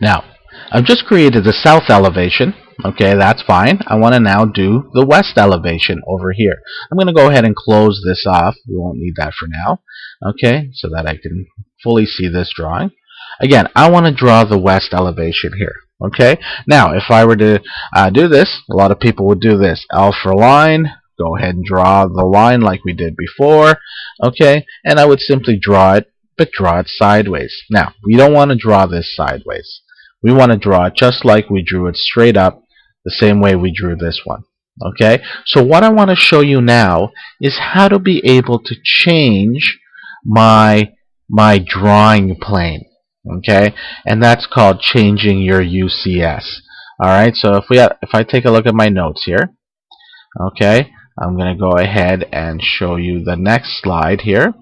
Now, I've just created the south elevation. Okay, that's fine. I want to now do the west elevation over here. I'm going to go ahead and close this off. We won't need that for now. Okay, so that I can fully see this drawing. Again, I want to draw the west elevation here. Okay, now if I were to do this, a lot of people would do this. L for line, go ahead and draw the line like we did before. Okay, and I would simply draw it, but draw it sideways. Now, we don't want to draw this sideways. We want to draw it just like we drew it straight up, the same way we drew this one. Okay, so what I want to show you now is how to be able to change my drawing plane. Okay, and that's called changing your UCS. Alright, so if I take a look at my notes here, okay, I'm going to go ahead and show you the next slide here,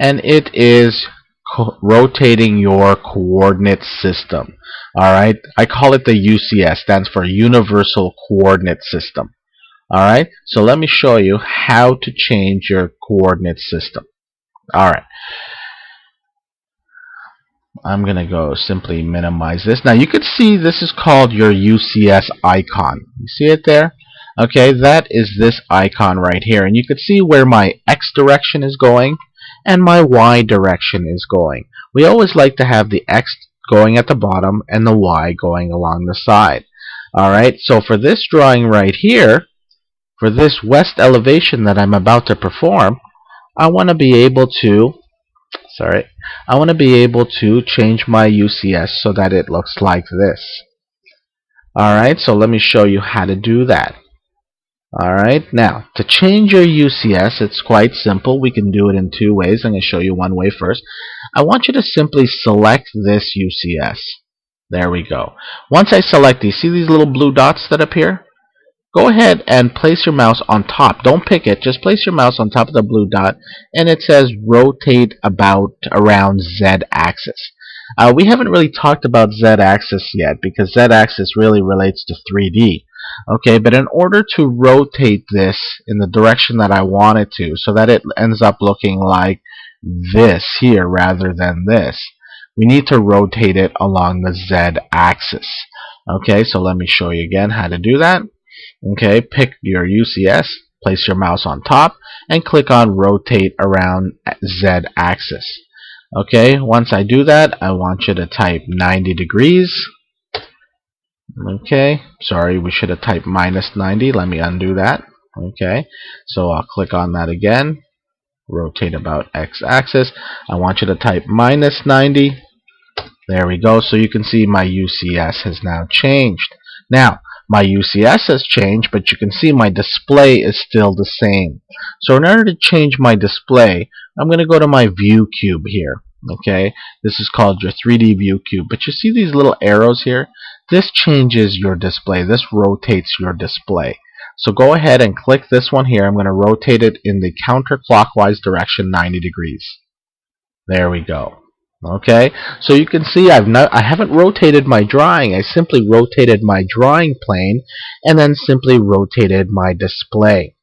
and it is rotating your coordinate system. Alright, I call it the UCS, stands for Universal Coordinate System. Alright, so let me show you how to change your coordinate system. Alright, I'm going to go simply minimize this. Now you can see this is called your UCS icon. You see it there? Okay, that is this icon right here. And you can see where my X direction is going and my Y direction is going. We always like to have the X going at the bottom and the Y going along the side. Alright, so for this drawing right here, for this west elevation that I'm about to perform, I want to be able to change my UCS so that it looks like this. Alright, so let me show you how to do that. Alright, now to change your UCS, it's quite simple. We can do it in two ways. I'm going to show you one way first. I want you to simply select this UCS. There we go. Once I select these, see these little blue dots that appear? Go ahead and place your mouse on top. Don't pick it. Just place your mouse on top of the blue dot, and it says rotate about around Z-axis. We haven't really talked about Z-axis yet because Z-axis really relates to 3D. Okay, but in order to rotate this in the direction that I want it to, so that it ends up looking like this here rather than this, we need to rotate it along the Z-axis. Okay, so let me show you again how to do that. Okay, pick your UCS, place your mouse on top, and click on rotate around Z-axis. Okay, once I do that, I want you to type 90 degrees. Okay, sorry, we should have typed minus 90. Let me undo that. Okay, so I'll click on that again. Rotate about X-axis. I want you to type minus 90. There we go. So you can see my UCS has now changed. Now, my UCS has changed, but you can see my display is still the same. So in order to change my display, I'm going to go to my view cube here. Okay, this is called your 3D view cube. But you see these little arrows here? This changes your display. This rotates your display. So go ahead and click this one here. I'm going to rotate it in the counterclockwise direction 90 degrees. There we go. Okay, so you can see I haven't rotated my drawing. I simply rotated my drawing plane and then simply rotated my display.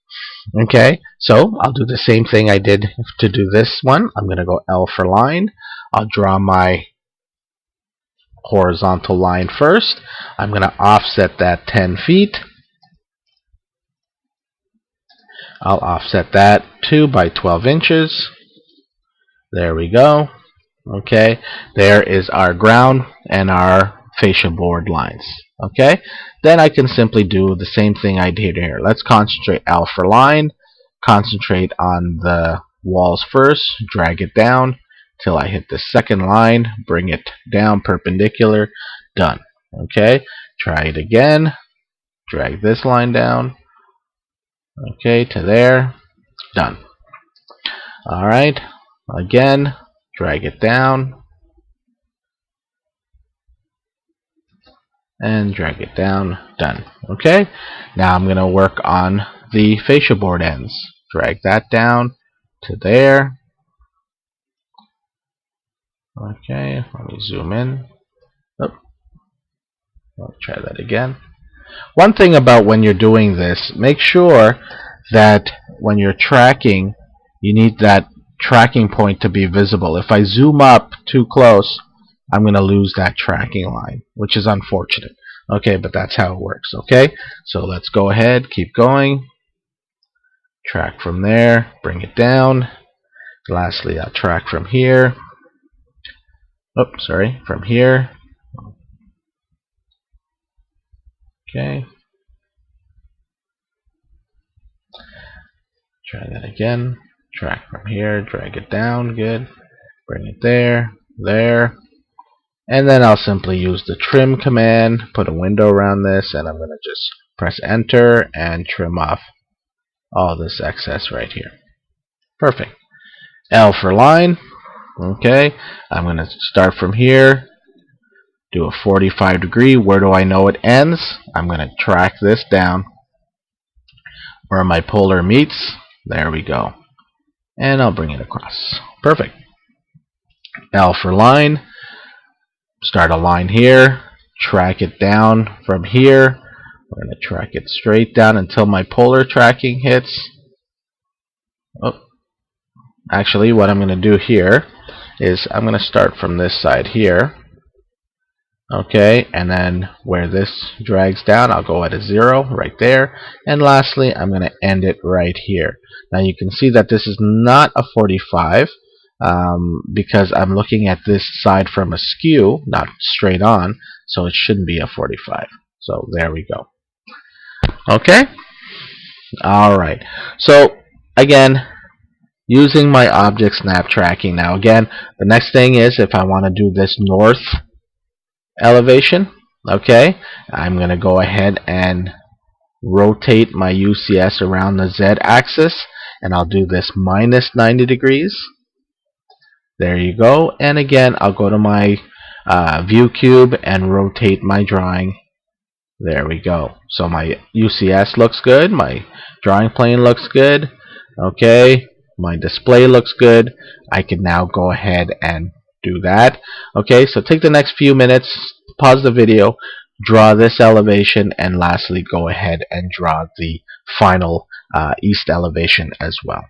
Okay, so I'll do the same thing I did to do this one. I'm going to go L for line. I'll draw my horizontal line first. I'm going to offset that 10 feet. I'll offset that 2 by 12 inches. There we go. Okay, there is our ground and our fascia board lines. Okay, then I can simply do the same thing I did here. Let's concentrate L for line, concentrate on the walls first, drag it down till I hit the second line, bring it down perpendicular, done. Okay, try it again, drag this line down, okay, to there, done. Alright, again, drag it down and drag it down, done. Okay, now I'm going to work on the fascia board ends. Drag that down to there. Okay, let me zoom in. Oh, I'll try that again. One thing about when you're doing this, make sure that when you're tracking, you need that tracking point to be visible. If I zoom up too close, I'm going to lose that tracking line, which is unfortunate. Okay, but that's how it works. Okay, so let's go ahead, keep going. Track from there, bring it down. Lastly, I'll track from here. Oops, sorry, from here. Okay. Try that again. Track from here, drag it down, good. Bring it there, there. And then I'll simply use the trim command, put a window around this, and I'm going to just press enter and trim off all this excess right here. Perfect. L for line. Okay, I'm going to start from here, do a 45 degree. Where do I know it ends? I'm going to track this down where my polar meets. There we go. And I'll bring it across. Perfect. L for line. Start a line here, track it down from here. We're going to track it straight down until my polar tracking hits. Oh, actually, what I'm going to do here is I'm going to start from this side here. Okay, and then where this drags down, I'll go at a 0 right there. And lastly, I'm going to end it right here. Now you can see that this is not a 45. Because I'm looking at this side from askew, not straight on, so it shouldn't be a 45. So there we go. Okay? Alright. So, again, using my object snap tracking. Now again, the next thing is if I want to do this north elevation, okay, I'm going to go ahead and rotate my UCS around the Z axis, and I'll do this minus 90 degrees. There you go. And again, I'll go to my view cube and rotate my drawing. There we go. So my UCS looks good. My drawing plane looks good. Okay. My display looks good. I can now go ahead and do that. Okay. So take the next few minutes, pause the video, draw this elevation, and lastly go ahead and draw the final east elevation as well.